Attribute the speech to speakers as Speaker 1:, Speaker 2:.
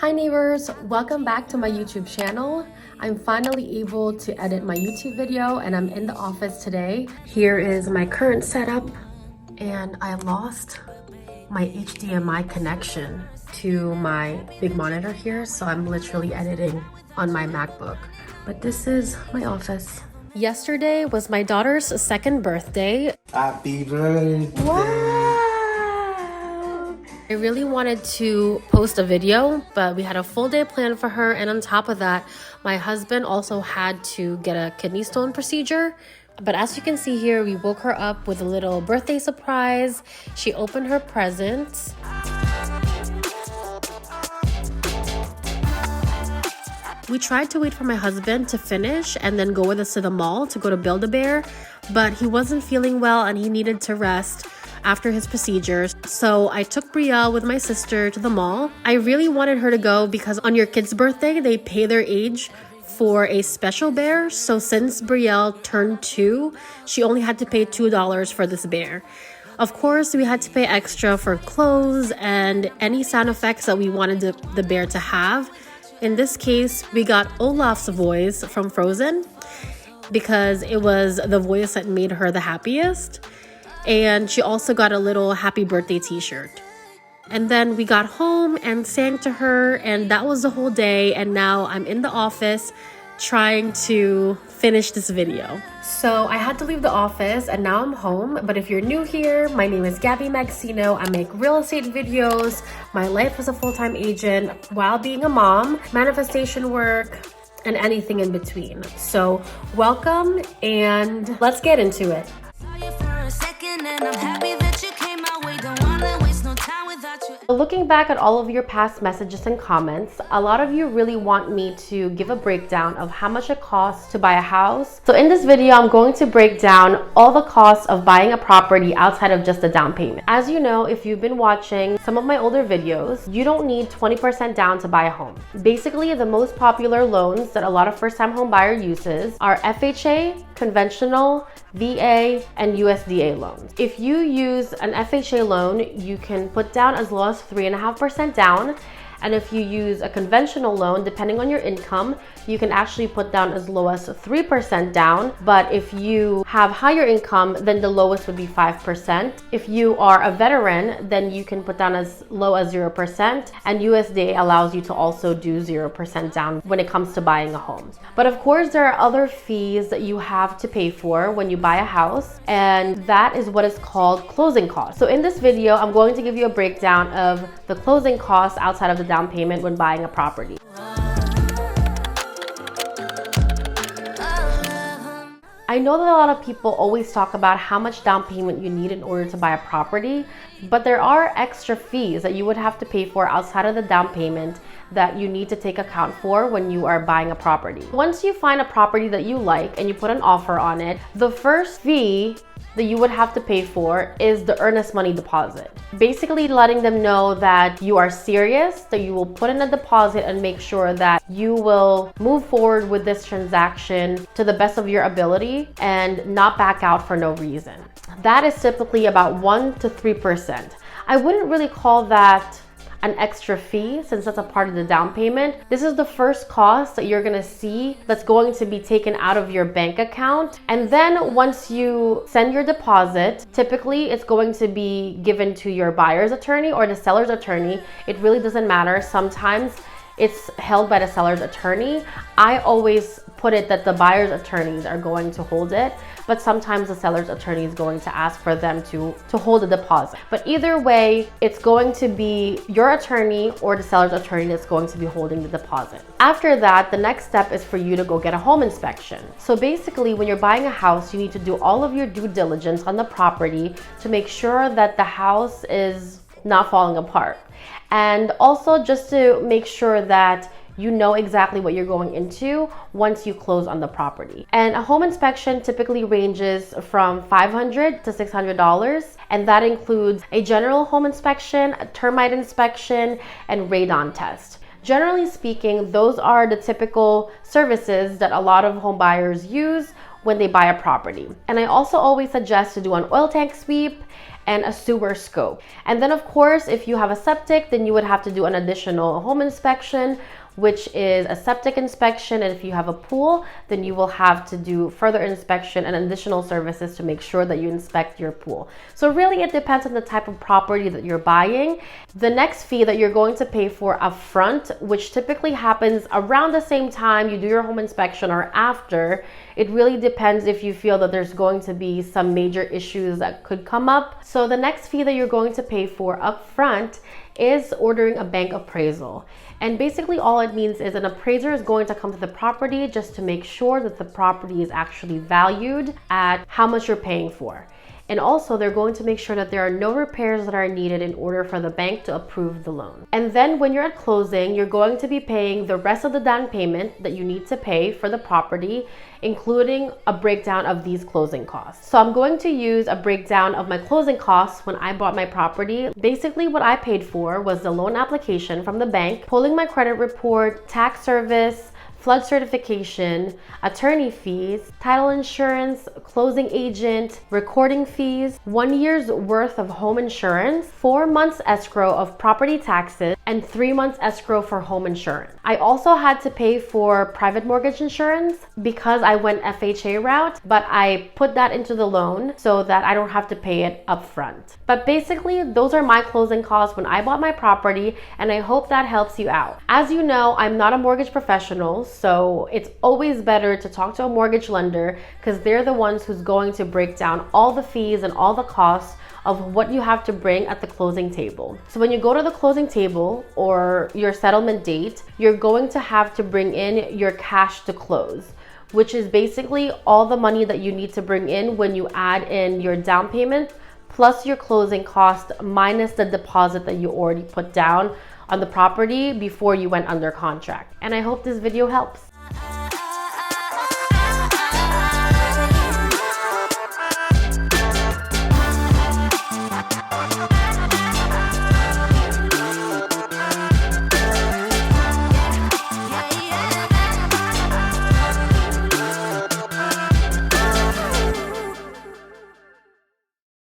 Speaker 1: Hi neighbors, welcome back to my YouTube channel. I'm finally able to edit my YouTube video and I'm in the office today. Here is my current setup and I lost my HDMI connection to my big monitor here, so I'm literally editing on my MacBook. But this is my office. Yesterday was my daughter's second birthday.
Speaker 2: Happy birthday.
Speaker 1: Wow! I really wanted to post a video, but we had a full day planned for her, and on top of that, my husband also had to get a kidney stone procedure. But as you can see here, we woke her up with a little birthday surprise. She opened her presents. We tried to wait for my husband to finish and then go with us to the mall to go to Build-A-Bear, but he wasn't feeling well and he needed to rest after his procedures. So I took Brielle with my sister to the mall. I really wanted her to go because on your kid's birthday, they pay their age for a special bear. So since Brielle turned 2, she only had to pay $2 for this bear. Of course, we had to pay extra for clothes and any sound effects that we wanted the bear to have. In this case, we got Olaf's voice from Frozen because it was the voice that made her the happiest. And she also got a little happy birthday t-shirt. And then we got home and sang to her, and that was the whole day. And now I'm in the office trying to finish this video. So I had to leave the office and now I'm home. But if you're new here, my name is Gabby Magsino. I make real estate videos, my life as a full-time agent while being a mom, manifestation work, and anything in between. So welcome and let's get into it. Looking back at all of your past messages and comments, a lot of you really want me to give a breakdown of how much it costs to buy a house. So in this video, I'm going to break down all the costs of buying a property outside of just a down payment. As you know, if you've been watching some of my older videos, you don't need 20% down to buy a home. Basically, the most popular loans that a lot of first-time home buyer uses are FHA, conventional, VA, and USDA loans. If you use an FHA loan, you can put down as low as 3.5% down. And if you use a conventional loan, depending on your income, you can actually put down as low as 3% down. But if you have higher income, then the lowest would be 5%. If you are a veteran, then you can put down as low as 0%. And USDA allows you to also do 0% down when it comes to buying a home. But of course, there are other fees that you have to pay for when you buy a house. And that is what is called closing costs. So in this video, I'm going to give you a breakdown of the closing costs outside of the down payment when buying a property. I know that a lot of people always talk about how much down payment you need in order to buy a property, but there are extra fees that you would have to pay for outside of the down payment that you need to take account for when you are buying a property. Once you find a property that you like and you put an offer on it, the first fee that you would have to pay for is the earnest money deposit. Basically letting them know that you are serious, that you will put in a deposit and make sure that you will move forward with this transaction to the best of your ability and not back out for no reason. That is typically about 1 to 3%. I wouldn't really call that an extra fee since that's a part of the down payment. This is the first cost that you're gonna see that's going to be taken out of your bank account. And then once you send your deposit, typically it's going to be given to your buyer's attorney or the seller's attorney. It really doesn't matter. Sometimes it's held by the seller's attorney. I always put it that the buyer's attorneys are going to hold it, but sometimes the seller's attorney is going to ask for them to hold the deposit. But either way, it's going to be your attorney or the seller's attorney that's going to be holding the deposit. After that, the next step is for you to go get a home inspection. So basically, when you're buying a house, you need to do all of your due diligence on the property to make sure that the house is not falling apart. And also just to make sure that you know exactly what you're going into once you close on the property. And a home inspection typically ranges from $500 to $600, and that includes a general home inspection, a termite inspection, and radon test. Generally speaking, those are the typical services that a lot of home buyers use when they buy a property. And I also always suggest to do an oil tank sweep and a sewer scope. And then of course, if you have a septic, then you would have to do an additional home inspection, which is a septic inspection. And if you have a pool, then you will have to do further inspection and additional services to make sure that you inspect your pool. So really it depends on the type of property that you're buying. The next fee that you're going to pay for upfront, which typically happens around the same time you do your home inspection or after, it really depends if you feel that there's going to be some major issues that could come up. So the next fee that you're going to pay for upfront is ordering a bank appraisal. And basically all it means is an appraiser is going to come to the property just to make sure that the property is actually valued at how much you're paying for. And also they're going to make sure that there are no repairs that are needed in order for the bank to approve the loan. And then when you're at closing, you're going to be paying the rest of the down payment that you need to pay for the property, including a breakdown of these closing costs. So I'm going to use a breakdown of my closing costs when I bought my property. Basically what I paid for was the loan application from the bank, pulling my credit report, tax service, flood certification, attorney fees, title insurance, closing agent, recording fees, 1 year's worth of home insurance, 4 months escrow of property taxes, and 3 months escrow for home insurance. I also had to pay for private mortgage insurance because I went FHA route, but I put that into the loan so that I don't have to pay it upfront. But basically, those are my closing costs when I bought my property, and I hope that helps you out. As you know, I'm not a mortgage professional, so it's always better to talk to a mortgage lender because they're the ones who's going to break down all the fees and all the costs of what you have to bring at the closing table. So when you go to the closing table or your settlement date, you're going to have to bring in your cash to close, which is basically all the money that you need to bring in when you add in your down payment plus your closing cost minus the deposit that you already put down on the property before you went under contract. And I hope this video helps.